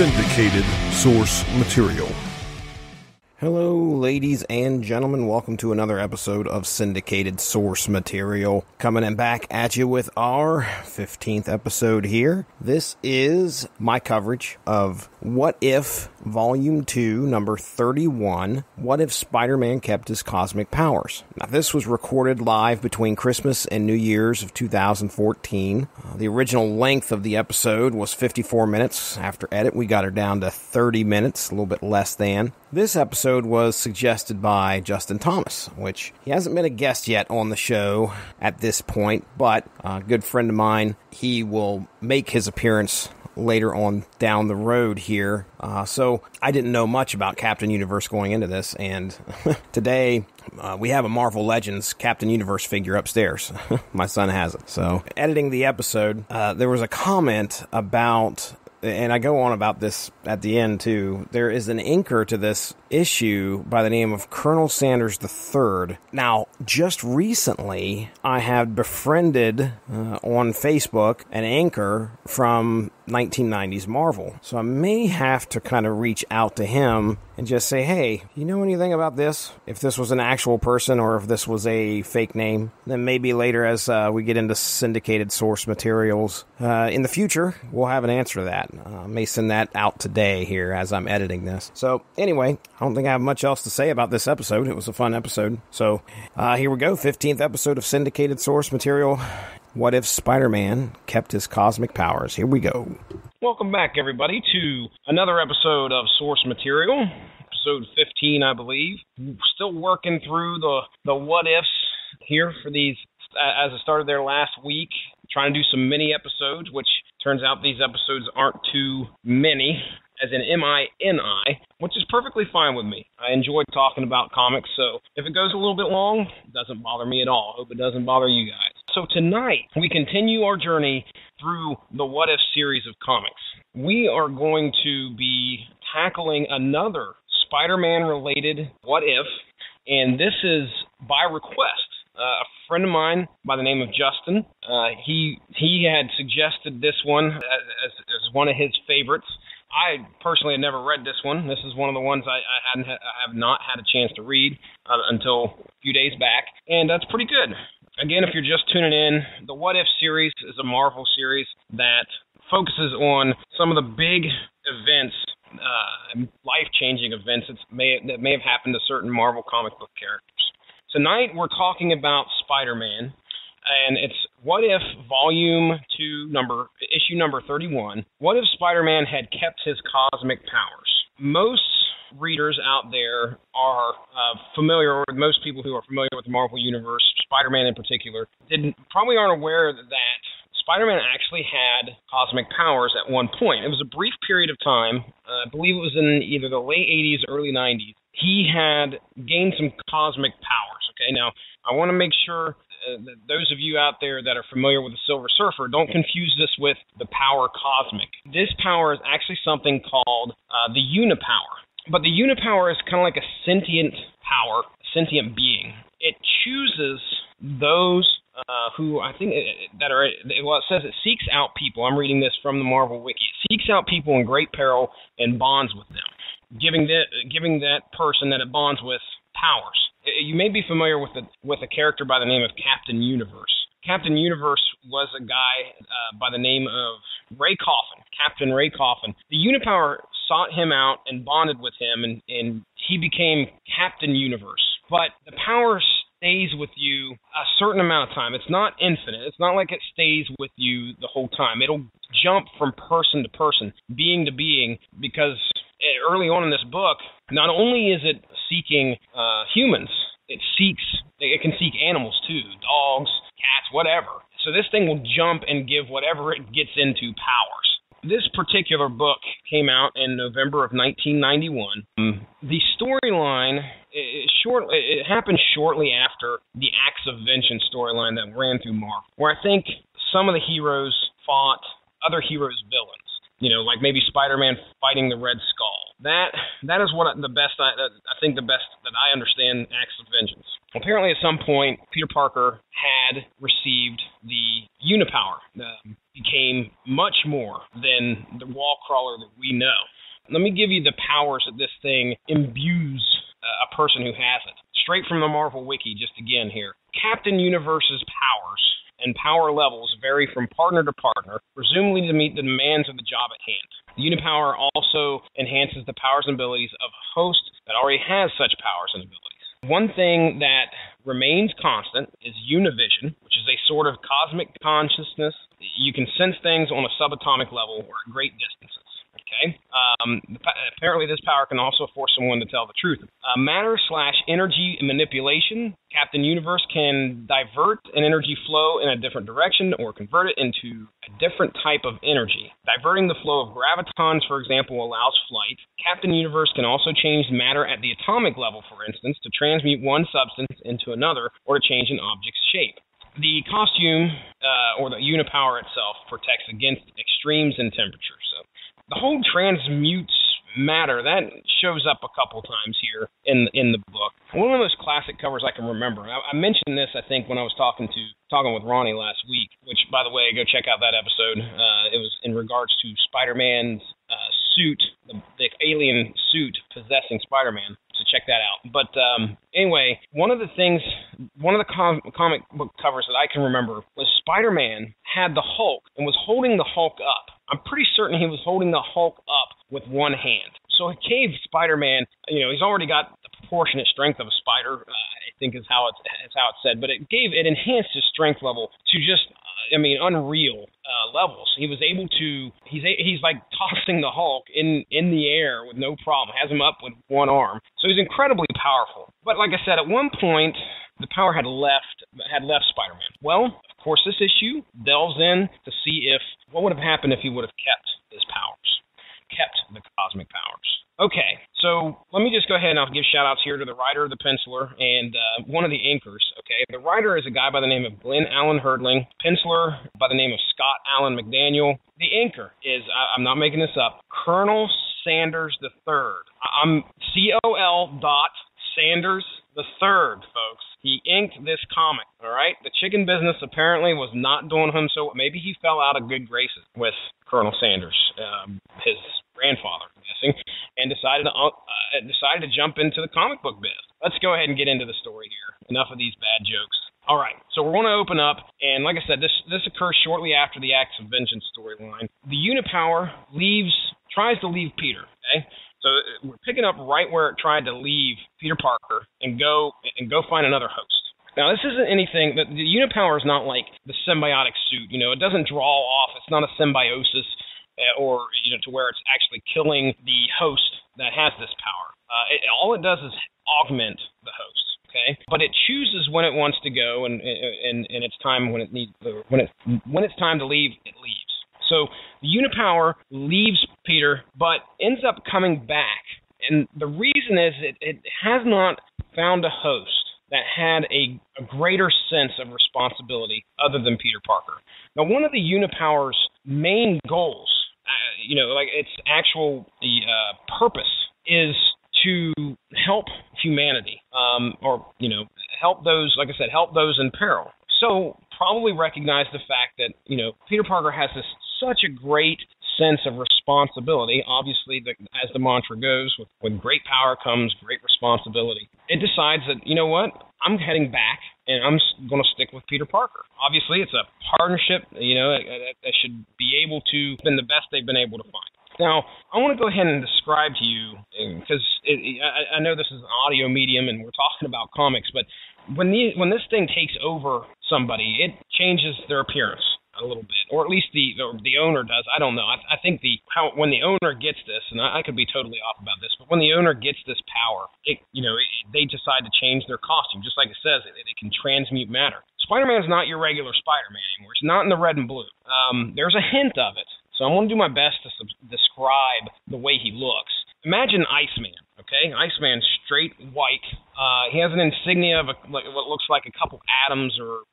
Syndicated source material. Hello, ladies and gentlemen. Welcome to another episode of Syndicated Source Material. Coming in back at you with our 15th episode here. This is my coverage of What If Volume 2, number 31, What If Spider-Man Kept His Cosmic Powers? Now, this was recorded live between Christmas and New Year's of 2014. The original length of the episode was 54 minutes. After edit, we got her down to 30 minutes, a little bit less than. This episode was suggested by Justin Thomas, which he hasn't been a guest yet on the show at this point, but a good friend of mine, he will make his appearance later on down the road here. So I didn't know much about Captain Universe going into this, and today we have a Marvel Legends Captain Universe figure upstairs. My son has it. So editing the episode, there was a comment about, and I go on about this at the end too, there is an inker to this issue by the name of Colonel Sanders III. Now, just recently, I have befriended on Facebook an anchor from 1990s Marvel. So I may have to kind of reach out to him and just say, hey, you know anything about this? If this was an actual person or if this was a fake name, then maybe later as we get into syndicated source materials in the future, we'll have an answer to that. I may send that out today here as I'm editing this. So anyway, I don't think I have much else to say about this episode. It was a fun episode. So here we go, 15th episode of syndicated source material. What if Spider-Man kept his cosmic powers? Here we go. Welcome back, everybody, to another episode of Source Material, episode 15, I believe. Still working through the what-ifs here for these, as I started there last week, trying to do some mini episodes, which turns out these episodes aren't too many, as in M-I-N-I, which is perfectly fine with me. I enjoy talking about comics, so if it goes a little bit long, it doesn't bother me at all. I hope it doesn't bother you guys. So tonight, we continue our journey through the What If series of comics. We are going to be tackling another Spider-Man-related What If, and this is by request. A friend of mine by the name of Justin, he had suggested this one as one of his favorites. I personally had never read this one. This is one of the ones I have not had a chance to read until a few days back, and that's pretty good. Again, if you're just tuning in, the What If series is a Marvel series that focuses on some of the big events, life-changing events that may have happened to certain Marvel comic book characters. Tonight, we're talking about Spider-Man, and it's What If Volume 2, issue number 31. What if Spider-Man had kept his cosmic powers? Most readers out there are familiar, or most people who are familiar with the Marvel Universe, Spider-Man in particular, probably aren't aware that Spider-Man actually had cosmic powers at one point. It was a brief period of time. I believe it was in either the late 80s, early 90s. He had gained some cosmic powers. Okay, now I want to make sure that those of you out there that are familiar with the Silver Surfer don't confuse this with the power cosmic. This power is actually something called the Unipower. But the Unipower is kind of like a sentient power, a sentient being. It chooses those who I think that are, well, it says it seeks out people. I'm reading this from the Marvel Wiki. It seeks out people in great peril and bonds with them, giving that person that it bonds with powers. You may be familiar with a character by the name of Captain Universe. Captain Universe was a guy by the name of Ray Coffin, Captain Ray Coffin. The Unipower sought him out and bonded with him, and he became Captain Universe. But the power stays with you a certain amount of time. It's not infinite. It's not like it stays with you the whole time. It'll jump from person to person, being to being, because early on in this book, not only is it seeking humans, it can seek animals too, dogs, cats, whatever. So this thing will jump and give whatever it gets into powers. This particular book came out in November of 1991. The storyline, it happened shortly after the Acts of Vengeance storyline that ran through Marvel, where I think some of the heroes fought other heroes' villains. You know, like maybe Spider-Man fighting the Red Skull. That is what I think the best that I understand Acts of Vengeance. Apparently, at some point, Peter Parker had received the Unipower. The became much more than the wall crawler that we know. Let me give you the powers that this thing imbues a person who has it. Straight from the Marvel Wiki, just again here. Captain Universe's powers and power levels vary from partner to partner, presumably to meet the demands of the job at hand. The Unipower also enhances the powers and abilities of a host that already has such powers and abilities. One thing that remains constant is Univision, which is a sort of cosmic consciousness. You can sense things on a subatomic level or at great distances. Okay. Apparently, this power can also force someone to tell the truth. Matter/energy manipulation. Captain Universe can divert an energy flow in a different direction or convert it into a different type of energy. Diverting the flow of gravitons, for example, allows flight. Captain Universe can also change matter at the atomic level, for instance, to transmute one substance into another or to change an object's shape. The costume, or the Unipower itself, protects against extremes in temperature. So the whole transmutes matter, that shows up a couple times here in the book. One of the most classic covers I can remember. I mentioned this, I think, when I was talking with Ronnie last week, which, by the way, go check out that episode. It was in regards to Spider-Man's suit, the alien suit possessing Spider-Man. So check that out. But anyway, one of the comic book covers that I can remember was Spider-Man had the Hulk and was holding the Hulk up. I'm pretty certain he was holding the Hulk up with one hand. So it gave Spider-Man, he's already got the proportionate strength of a spider, I think is how it's said, but it enhanced his strength level to just, unreal levels. He was able to, he's like tossing the Hulk in the air with no problem, has him up with one arm. So he's incredibly powerful. But like I said, at one point, the power had left Spider-Man. Well, of course, this issue delves in to see what would have happened if he would have kept his powers, kept the cosmic powers. Okay, so let me just go ahead and I'll give shout-outs here to the writer, the penciler, and one of the inkers, okay? The writer is a guy by the name of Glenn Allen Herdling, penciler by the name of Scott Allen McDaniel. The inker is, I'm not making this up, Colonel Sanders III. I'm COL. Sanders III, folks. He inked this comic, all right? The chicken business apparently was not doing him so. Maybe he fell out of good graces with Colonel Sanders, his grandfather, I'm guessing, and decided to jump into the comic book biz. Let's go ahead and get into the story here. Enough of these bad jokes. All right, so we're going to open up, and like I said, this occurs shortly after the Acts of Vengeance storyline. The Unipower tries to leave Peter, okay? So we're picking up right where it tried to leave Peter Parker and go find another host. Now, this isn't anything that the Unipower is not like the symbiotic suit. It doesn't draw off. It's not a symbiosis or to where it's actually killing the host that has this power. All it does is augment the host. Okay, but it chooses when it wants to go, and its time when it's time to leave, it leaves. So the Unipower leaves Peter, but ends up coming back. And the reason is it has not found a host that had a greater sense of responsibility other than Peter Parker. Now, one of the Unipower's main goals, its actual purpose, is to help humanity, help those, like I said, help those in peril. So probably recognize the fact that, Peter Parker has such a great sense of responsibility. Obviously, as the mantra goes, with great power comes great responsibility. It decides that, I'm heading back, and I'm going to stick with Peter Parker. Obviously, it's a partnership, that should be able to been the best they've been able to find. Now, I want to go ahead and describe to you, because I know this is an audio medium and we're talking about comics, but when this thing takes over somebody, it changes their appearance a little bit, or at least the owner does. I don't know. I think when the owner gets this, and I could be totally off about this, but when the owner gets this power, they decide to change their costume, just like it says, it can transmute matter. Spider-Man's not your regular Spider-Man anymore. It's not in the red and blue. There's a hint of it. So I'm going to do my best to describe the way he looks. Imagine Iceman, okay? Iceman's straight white. He has an insignia of what looks like a couple atoms, or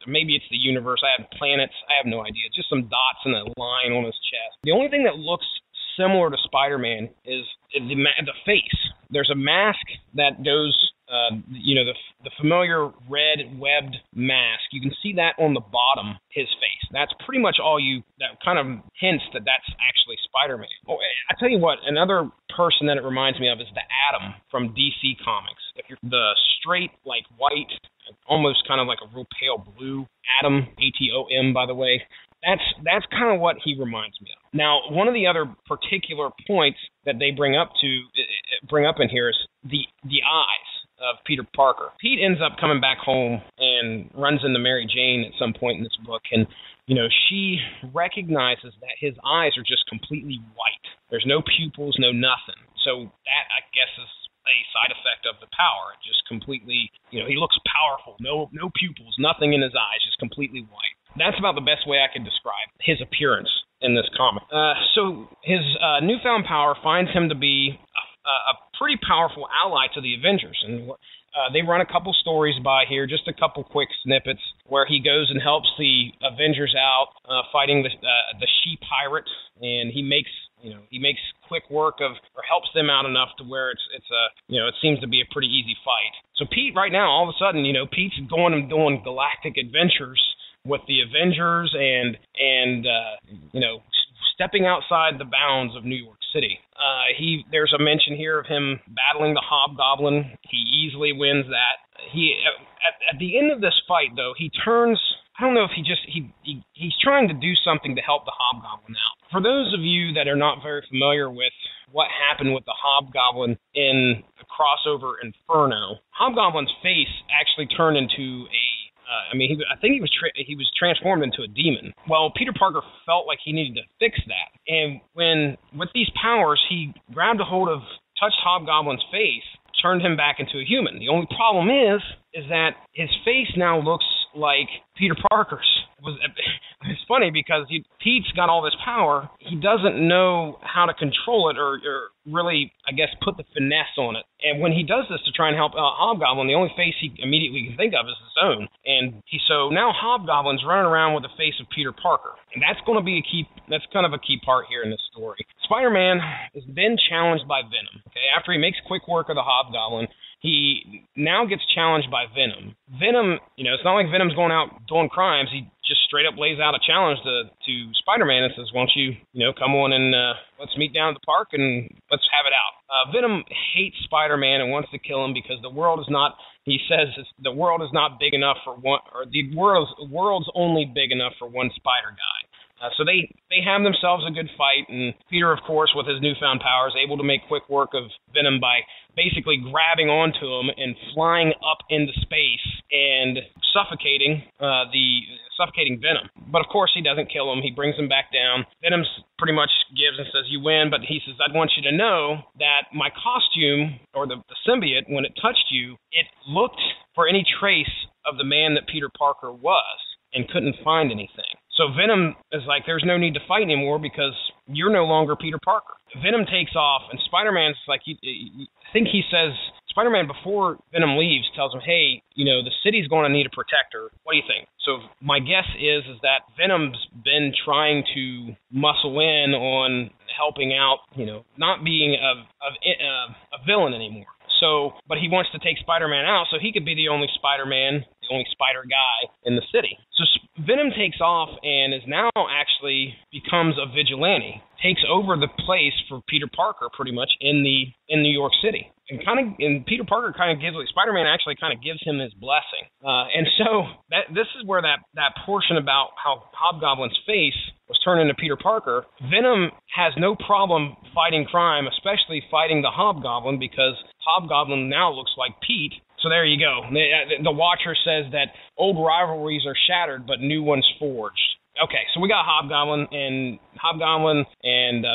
maybe it's the universe. I have planets. I have no idea. Just some dots and a line on his chest. The only thing that looks similar to Spider-Man is the face. There's a mask that goes, the familiar red webbed mask. You can see that on the bottom, his face. that's pretty much all that kind of hints that that's actually Spider-Man. Oh, I tell you what, another person that it reminds me of is the Atom from DC Comics. If you're the straight, like, white, almost kind of like a real pale blue Atom, Atom, by the way, that's kind of what he reminds me of. Now, one of the other particular points that they bring up in here is the eyes of Peter Parker. Pete ends up coming back home and runs into Mary Jane at some point in this book, and she recognizes that his eyes are just completely white. There's no pupils, no nothing. So that, I guess, is a side effect of the power. It just completely, he looks powerful. No pupils, nothing in his eyes, just completely white. That's about the best way I could describe his appearance in this comic. So his newfound power finds him to be a pretty powerful ally to the Avengers, and they run a couple stories by here, just a couple quick snippets where he goes and helps the Avengers out fighting the She-Pirate, and he makes quick work of, or helps them out enough to where it seems to be a pretty easy fight. So Pete, right now, all of a sudden, Pete's going and doing galactic adventures with the Avengers and stepping outside the bounds of New York City. There's a mention here of him battling the Hobgoblin. He easily wins that. At the end of this fight, though, he turns. I don't know if he's trying to do something to help the Hobgoblin out. For those of you that are not very familiar with what happened with the Hobgoblin in the crossover Inferno, Hobgoblin's face actually turned into I think he was transformed into a demon. Well, Peter Parker felt like he needed to fix that, and with these powers, he grabbed a hold of, touched Hobgoblin's face, turned him back into a human. The only problem is that his face now looks like Peter Parker's. It's funny because Pete's got all this power. He doesn't know how to control it or really, I guess, put the finesse on it. And when he does this to try and help Hobgoblin, the only face he immediately can think of is his own. And so now Hobgoblin's running around with the face of Peter Parker. And that's going to be that's kind of a key part here in this story. Spider-Man has been challenged by Venom. Okay, after he makes quick work of the Hobgoblin, he now gets challenged by Venom. Venom, it's not like Venom's going out doing crimes. He just straight up lays out a challenge to Spider-Man and says, why don't you, come on and let's meet down at the park and let's have it out. Venom hates Spider-Man and wants to kill him because the world is not, he says, the world is not big enough for one, or the world's only big enough for one spider guy. So they have themselves a good fight, and Peter, of course, with his newfound powers, able to make quick work of Venom by basically grabbing onto him and flying up into space and suffocating Venom. But, of course, he doesn't kill him. He brings him back down. Venom pretty much gives and says, you win, but he says, I want you to know that my costume, or the symbiote, when it touched you, it looked for any trace of the man that Peter Parker was and couldn't find anything. So Venom is like, there's no need to fight anymore because you're no longer Peter Parker. Venom takes off, and Spider-Man's like, I think he says, Spider-Man, before Venom leaves, tells him, hey, the city's going to need a protector. What do you think? So my guess is that Venom's been trying to muscle in on helping out, not being a villain anymore. So, but he wants to take Spider-Man out so he could be the only Spider-Man, the only spider guy in the city. So Venom takes off and is now actually becomes a vigilante, takes over the place for Peter Parker pretty much in New York City. And Peter Parker kind of Spider-Man actually kind of gives him his blessing. And so this is where that portion about how Hobgoblin's face was turned into Peter Parker. Venom has no problem fighting crime, especially fighting the Hobgoblin, because Hobgoblin now looks like Pete. So there you go. The Watcher says that old rivalries are shattered, but new ones forged. Okay, so we got Hobgoblin and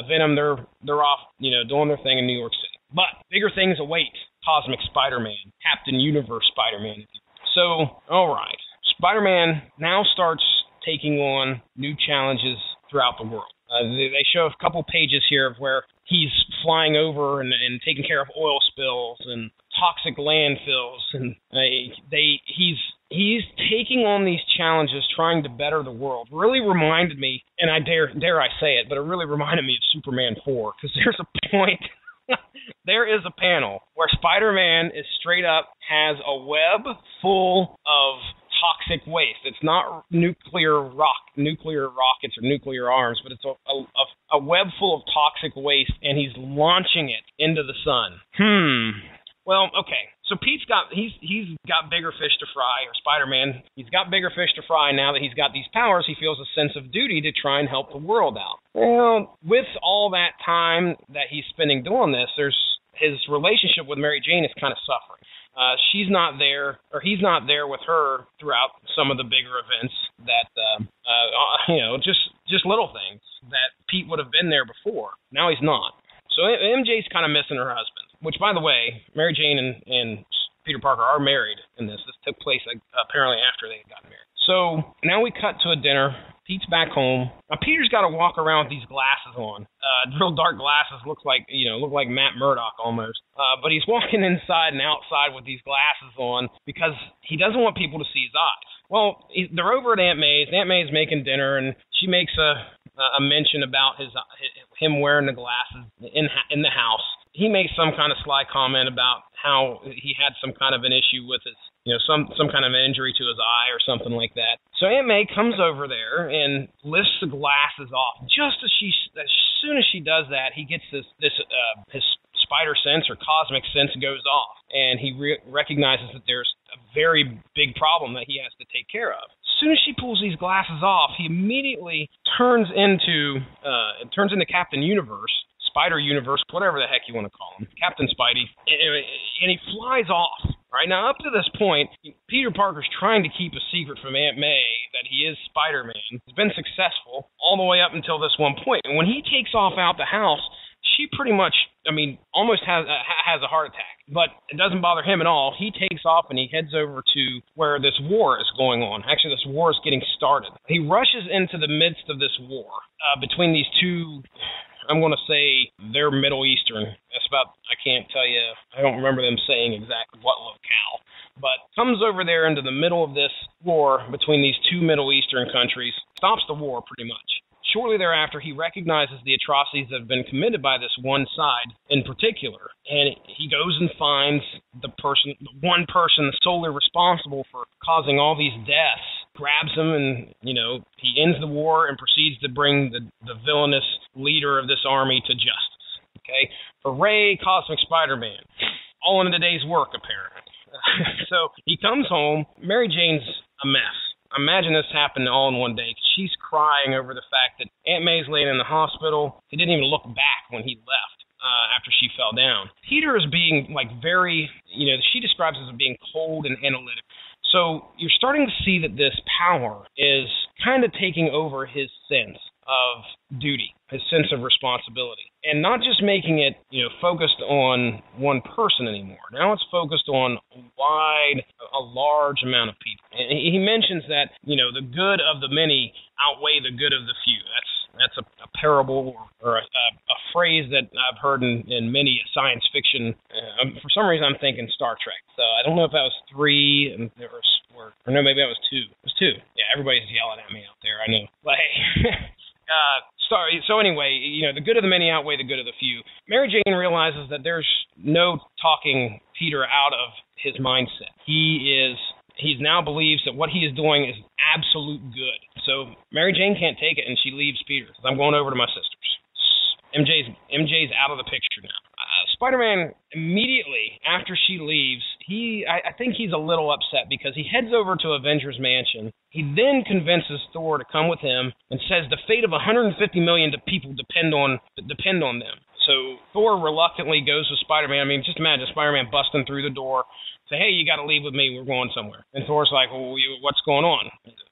Venom. They're off, doing their thing in New York City. But bigger things await Cosmic Spider-Man, Captain Universe Spider-Man. So, all right, Spider-Man now starts taking on new challenges throughout the world. They show a couple pages here of where he's flying over and taking care of oil spills and toxic landfills, and he's taking on these challenges, trying to better the world. Really reminded me, and I dare I say it, but it really reminded me of Superman 4, because there's a point. There is a panel where Spider-Man is straight up has a web full of toxic waste. It's not nuclear rockets or nuclear arms, but it's a web full of toxic waste, and he's launching it into the sun. Well, okay. So he's got bigger fish to fry, or Spider-Man. He's got bigger fish to fry now that he's got these powers. He feels a sense of duty to try and help the world out. Well, with all that time that he's spending doing this, his relationship with Mary Jane is kind of suffering. She's not there, or he's not there with her throughout some of the bigger events that, just little things that Pete would have been there before. Now he's not. So MJ's kind of missing her husband, which, by the way, Mary Jane and Peter Parker are married in this. This took place apparently after they got married. So now we cut to a dinner. Pete's back home. Now Peter's got to walk around with these glasses on. Real dark glasses, look like Matt Murdock almost. But he's walking inside and outside with these glasses on because he doesn't want people to see his eyes. Well, they're over at Aunt May's. Aunt May's making dinner, and she makes a mention about him wearing the glasses in the house. He makes some kind of sly comment about how he had some kind of an issue with his, some kind of injury to his eye or something like that. So Aunt May comes over there and lifts the glasses off. Just as soon as she does that, he gets his spider sense or cosmic sense goes off, and he recognizes that there's a very big problem that he has to take care of. As soon as she pulls these glasses off, he immediately turns into Captain Universe, Spider Universe, whatever the heck you want to call him, Captain Spidey, and he flies off. Right now, up to this point, Peter Parker's trying to keep a secret from Aunt May that he is Spider-Man. He's been successful all the way up until this one point. And when he takes off out the house, she pretty much, almost has a heart attack. But it doesn't bother him at all. He takes off and he heads over to where this war is going on. Actually, this war is getting started. He rushes into the midst of this war between these two. I'm going to say they're Middle Eastern. That's about, I can't tell you, I don't remember them saying exactly what locale. But comes over there into the middle of this war between these two Middle Eastern countries, stops the war pretty much. Shortly thereafter, he recognizes the atrocities that have been committed by this one side in particular, and he goes and finds the one person solely responsible for causing all these deaths, grabs him, and, he ends the war and proceeds to bring the villainous leader of this army to justice. Okay? Hooray, Cosmic Spider-Man. All in a day's work, apparently. So he comes home. Mary Jane's a mess. Imagine this happened all in one day. She's crying over the fact that Aunt May's laying in the hospital. He didn't even look back when he left after she fell down. Peter is being very, she describes as being cold and analytic. So you're starting to see that this power is kind of taking over his sense of duty, his sense of responsibility, and not just making it, focused on one person anymore. Now it's focused on a large amount of people. And he mentions that, the good of the many outweigh the good of the few. That's a parable or a phrase that I've heard in many science fiction. For some reason, I'm thinking Star Trek. So I don't know if that was 3, and or no, maybe that was 2. It was 2. Yeah, everybody's yelling at me out there. I know. But hey. So anyway, the good of the many outweigh the good of the few. Mary Jane realizes that there's no talking Peter out of his mindset. He now believes that what he is doing is absolute good. So Mary Jane can't take it, and she leaves Peter. I'm going over to my sisters. MJ's out of the picture now. Spider-Man, immediately after she leaves, I think he's a little upset because he heads over to Avengers Mansion. He then convinces Thor to come with him and says the fate of 150 million people depend on them. So Thor reluctantly goes with Spider-Man. Just imagine Spider-Man busting through the door, say, hey, you got to leave with me. We're going somewhere. And Thor's like, well, what's going on?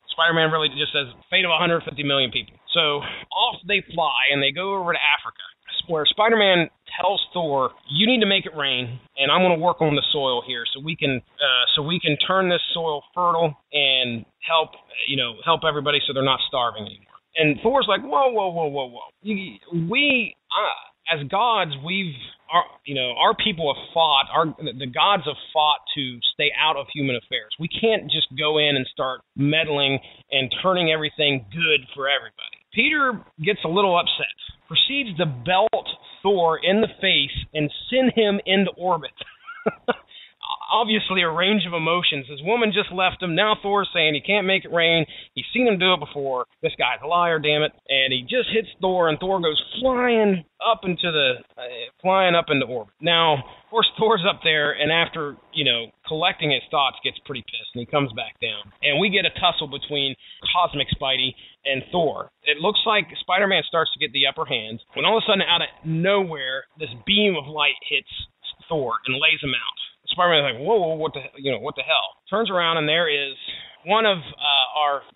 Spider-Man really just says fate of 150 million people. So off they fly, and they go over to Africa, where Spider-Man tells Thor, you need to make it rain, and I'm going to work on the soil here so we can turn this soil fertile and help everybody so they're not starving anymore. And Thor's like, whoa. We, as gods, our people have fought, the gods have fought to stay out of human affairs. We can't just go in and start meddling and turning everything good for everybody. Peter gets a little upset, proceeds to belt Thor in the face and send him into orbit. obviously a range of emotions. His woman just left him. Now Thor's saying he can't make it rain. He's seen him do it before. This guy's a liar, damn it. And he just hits Thor, and Thor goes flying up into orbit. Now, of course, Thor's up there, and after, collecting his thoughts, gets pretty pissed, and he comes back down. And we get a tussle between Cosmic Spidey and Thor. It looks like Spider-Man starts to get the upper hand, when all of a sudden, out of nowhere, this beam of light hits Thor and lays him out. Spider-Man's like, whoa, what the hell? Turns around, and there is one of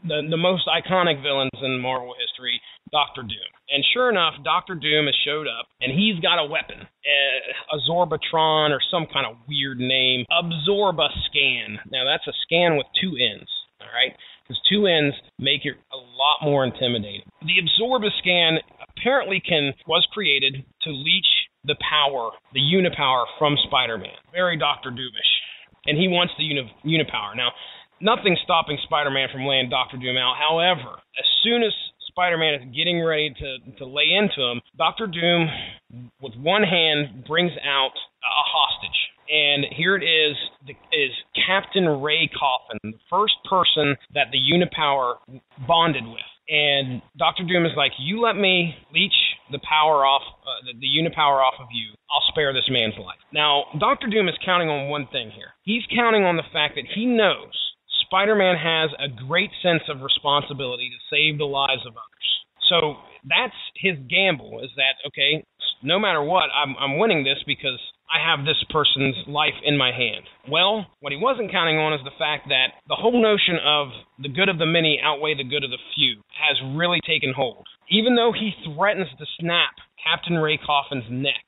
the most iconic villains in Marvel history, Dr. Doom. And sure enough, Dr. Doom has showed up, and he's got a weapon, a Zorbatron or some kind of weird name, Absorbascan. Now, that's a scan with two N's, all right? Because two N's make it a lot more intimidating. The Absorbascan apparently was created to leech the power, the unipower from Spider-Man. Very Dr. Doomish. And he wants the unipower. Now, nothing's stopping Spider-Man from laying Dr. Doom out. However, as soon as Spider-Man is getting ready to lay into him, Dr. Doom, with one hand, brings out a hostage. And here it is Captain Ray Coffin, the first person that the unipower bonded with. And Dr. Doom is like, you let me leech the power off, the unipower off of you, I'll spare this man's life. Now, Dr. Doom is counting on one thing here. He's counting on the fact that he knows Spider-Man has a great sense of responsibility to save the lives of others. So that's his gamble, is that, okay, no matter what, I'm winning this because I have this person's life in my hand. Well, what he wasn't counting on is the fact that the whole notion of the good of the many outweigh the good of the few has really taken hold. Even though he threatens to snap Captain Ray Coffin's neck,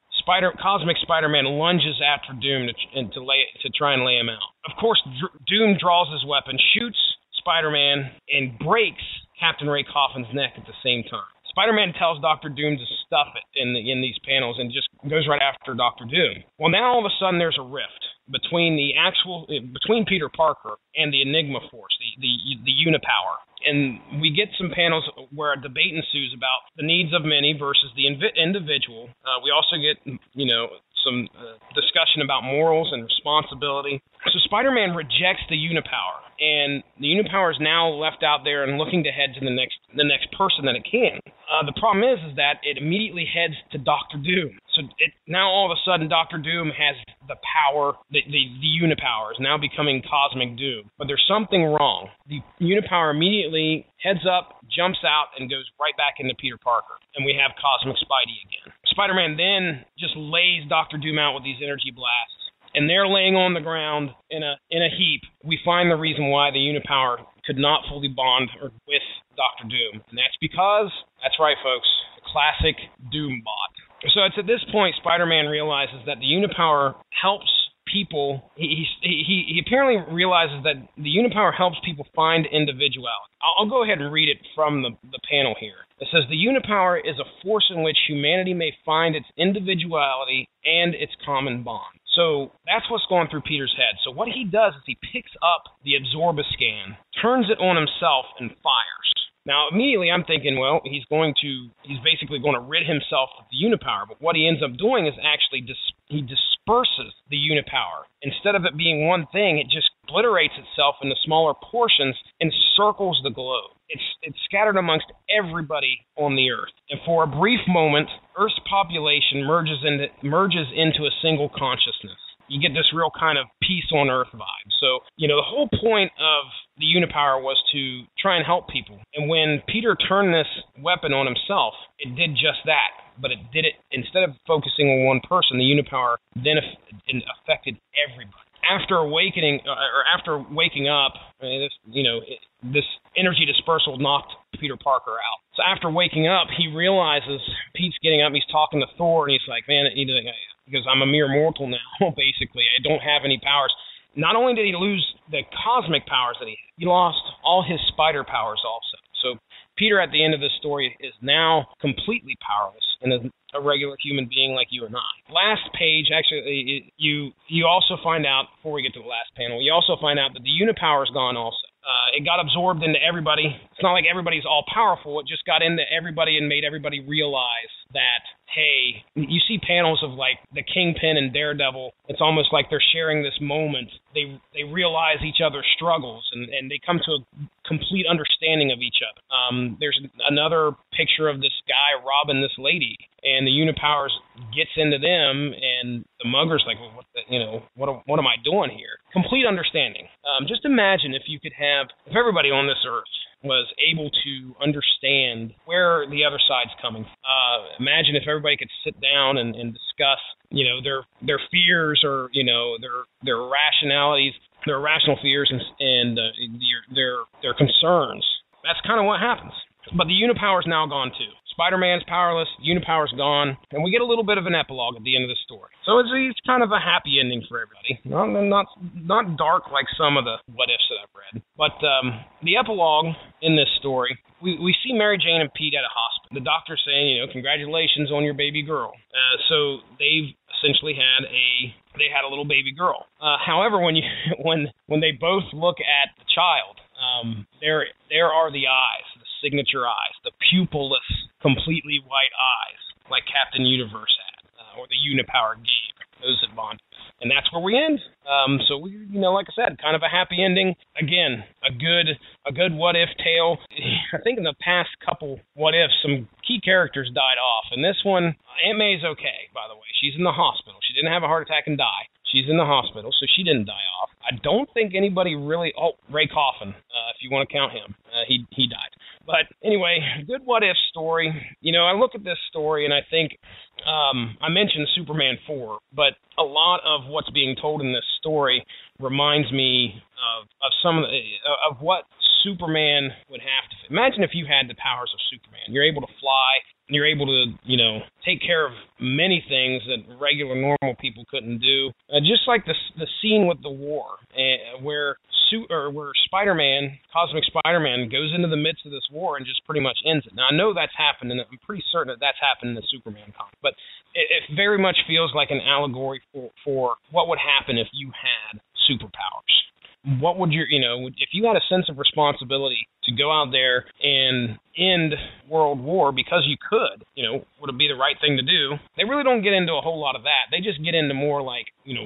Cosmic Spider-Man lunges after Doom to try and lay him out. Of course, Doom draws his weapon, shoots Spider-Man, and breaks Captain Ray Coffin's neck at the same time. Spider-Man tells Dr. Doom to stuff it in these panels and just goes right after Dr. Doom. Well, now all of a sudden there's a rift between Peter Parker and the Enigma Force, the Unipower. And we get some panels where a debate ensues about the needs of many versus the individual. We also get, some discussion about morals and responsibility. So Spider-Man rejects the Unipower, and the Unipower is now left out there and looking to head to the next person that it can. The problem is that it immediately heads to Dr. Doom. So now all of a sudden Dr. Doom has the power, the Unipower is now becoming Cosmic Doom. But there's something wrong. The Unipower immediately heads up, jumps out, and goes right back into Peter Parker. And we have Cosmic Spidey again. Spider-Man then just lays Dr. Doom out with these energy blasts. And they're laying on the ground in a heap. We find the reason why the Unipower could not fully bond with Dr. Doom. And that's because, that's right, folks, the classic Doom bot. So it's at this point Spider-Man realizes that the Unipower helps people. He apparently realizes that the Unipower helps people find individuality. I'll go ahead and read it from the panel here. It says, the Unipower is a force in which humanity may find its individuality and its common bond. So that's what's going through Peter's head. So what he does is he picks up the Absorbascan, turns it on himself, and fires. Now, immediately I'm thinking, well, he's basically going to rid himself of the Unipower. But what he ends up doing is actually he disperses the Unipower. Instead of it being one thing, it just obliterates itself into smaller portions and circles the globe. It's scattered amongst everybody on the Earth. And for a brief moment, Earth's population merges into a single consciousness. You get this real kind of peace on Earth vibe. So, the whole point of the Unipower was to try and help people. And when Peter turned this weapon on himself, it did just that. But it did it, instead of focusing on one person, the Unipower then affected everybody. After waking up, this energy dispersal knocked Peter Parker out. So after waking up, he realizes Pete's getting up, he's talking to Thor, and he's like, man, because I'm a mere mortal now, basically. I don't have any powers. Not only did he lose the cosmic powers that he had, he lost all his spider powers also. So Peter, at the end of this story, is now completely powerless and is a regular human being like you and I. Last page, actually, you also find out, before we get to the last panel, you also find out that the Unipower is gone also. It got absorbed into everybody. It's not like everybody's all-powerful. It just got into everybody and made everybody realize that, hey, you see panels of like the Kingpin and Daredevil. It's almost like they're sharing this moment. They realize each other's struggles, and they come to a complete understanding of each other. There's another picture of this guy robbing this lady, and the Unipowers gets into them, and the Mugger's like, well, what am I doing here? Complete understanding. Just imagine if everybody on this earth was able to understand where the other side's coming from. Imagine if everybody could sit down and discuss, their fears or, their rationalities, their irrational fears and their concerns. That's kind of what happens. But the Unipower's now gone too. Spider-Man's powerless, Unipower's gone, and we get a little bit of an epilogue at the end of the story. So it's kind of a happy ending for everybody. Not dark like some of the what-ifs that I've read. But the epilogue in this story, we see Mary Jane and Pete at a hospital. The doctor's saying, congratulations on your baby girl. So they've essentially had a little baby girl. However, when they both look at the child, there are the eyes, the signature eyes, the pupilless, completely white eyes, like Captain Universe had, or the Unipower gave those that bonded. And that's where we end. So we, like I said, kind of a happy ending. Again, a good what-if tale. I think in the past couple what-ifs, some key characters died off. And this one, Aunt May's okay, by the way. She's in the hospital. She didn't have a heart attack and die. She's in the hospital, so she didn't die off. I don't think anybody really... Oh, Ray Coffin, if you want to count him. He died. But anyway, good what-if story. I look at this story and I think... I mentioned Superman 4, but a lot of what's being told in this story reminds me of some of what Superman would have to... Imagine if you had the powers of Superman. You're able to fly... You're able to, take care of many things that regular, normal people couldn't do. Just like the scene with the war, where Spider-Man, Cosmic Spider-Man, goes into the midst of this war and just pretty much ends it. Now, I know that's happened, and I'm pretty certain that's happened in the Superman comic, but it very much feels like an allegory for what would happen if you had superpowers. What would if you had a sense of responsibility to go out there and end World War because you could, would it be the right thing to do? They really don't get into a whole lot of that. They just get into more like,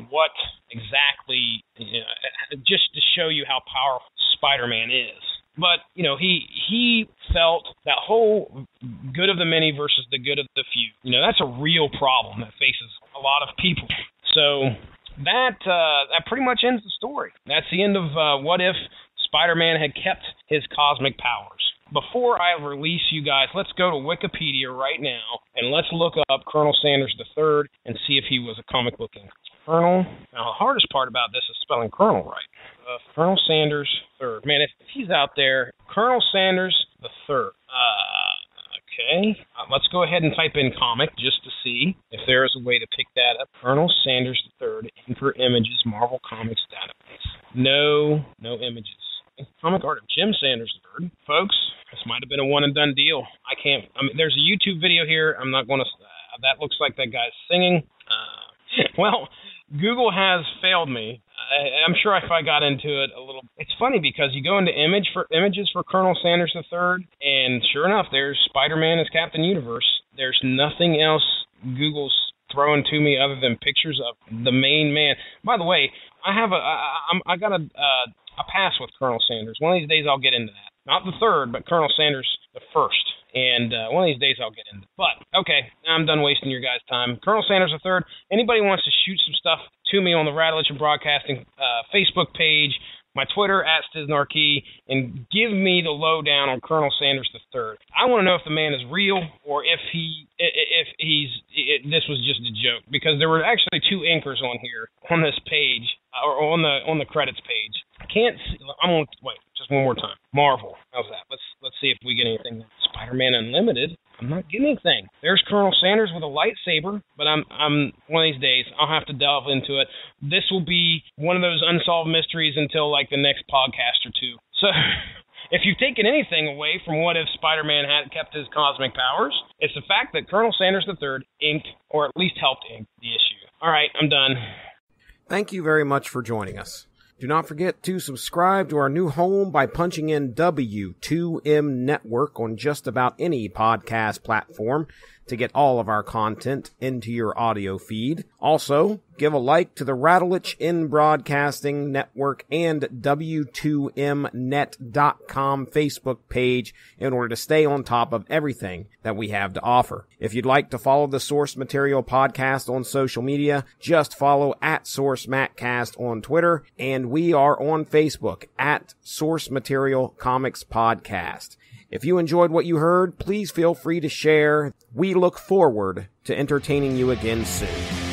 what exactly, just to show you how powerful Spider-Man is. But, he felt that whole good of the many versus the good of the few. That's a real problem that faces a lot of people. So... That pretty much ends the story. That's the end of what if Spider-Man had kept his cosmic powers. Before I release you guys, let's go to Wikipedia right now, and let's look up Colonel Sanders III and see if he was a comic book inc. Colonel. Now, the hardest part about this is spelling Colonel right. Colonel Sanders III. Man, if he's out there, Colonel Sanders III. Okay, let's go ahead and type in comic just to see if there is a way to pick that up. Colonel Sanders III, Infer Images, Marvel Comics database. No images. Comic art of Jim Sanders III. Folks, this might have been a one and done deal. There's a YouTube video here. I'm not going to... that looks like that guy's singing. Well, Google has failed me. I'm sure if I got into it a little... It's funny because you go into images for Colonel Sanders III, and sure enough, there's Spider-Man as Captain Universe. There's nothing else Google's throwing to me other than pictures of the main man. By the way, I got a pass with Colonel Sanders. One of these days I'll get into that. Not the third, but Colonel Sanders the first. And one of these days I'll get into it. But, okay, I'm done wasting your guys' time. Colonel Sanders III, anybody wants to shoot some stuff to me on the Radulich Broadcasting Facebook page, my Twitter, @StizNarkey, and give me the lowdown on Colonel Sanders III. I want to know if the man is real or if this was just a joke. Because there were actually two anchors on here, on this page, or on the credits page. I can't see. I'm going to wait just one more time. Marvel. How's that? Let's see if we get anything. Spider-Man Unlimited. I'm not getting anything. There's Colonel Sanders with a lightsaber, but I'm one of these days I'll have to delve into it. This will be one of those unsolved mysteries until like the next podcast or two. So if you've taken anything away from what if Spider-Man had kept his cosmic powers, it's the fact that Colonel Sanders III inked, or at least helped ink, the issue. All right, I'm done. Thank you very much for joining us. Do not forget to subscribe to our new home by punching in W2M Network on just about any podcast platform to get all of our content into your audio feed. Also, give a like to the Rattlich in Broadcasting Network and W2Mnet.com Facebook page in order to stay on top of everything that we have to offer. If you'd like to follow the Source Material Podcast on social media, just follow at SourceMatCast on Twitter, and we are on Facebook at Source Material Comics Podcast. If you enjoyed what you heard, please feel free to share. We look forward to entertaining you again soon.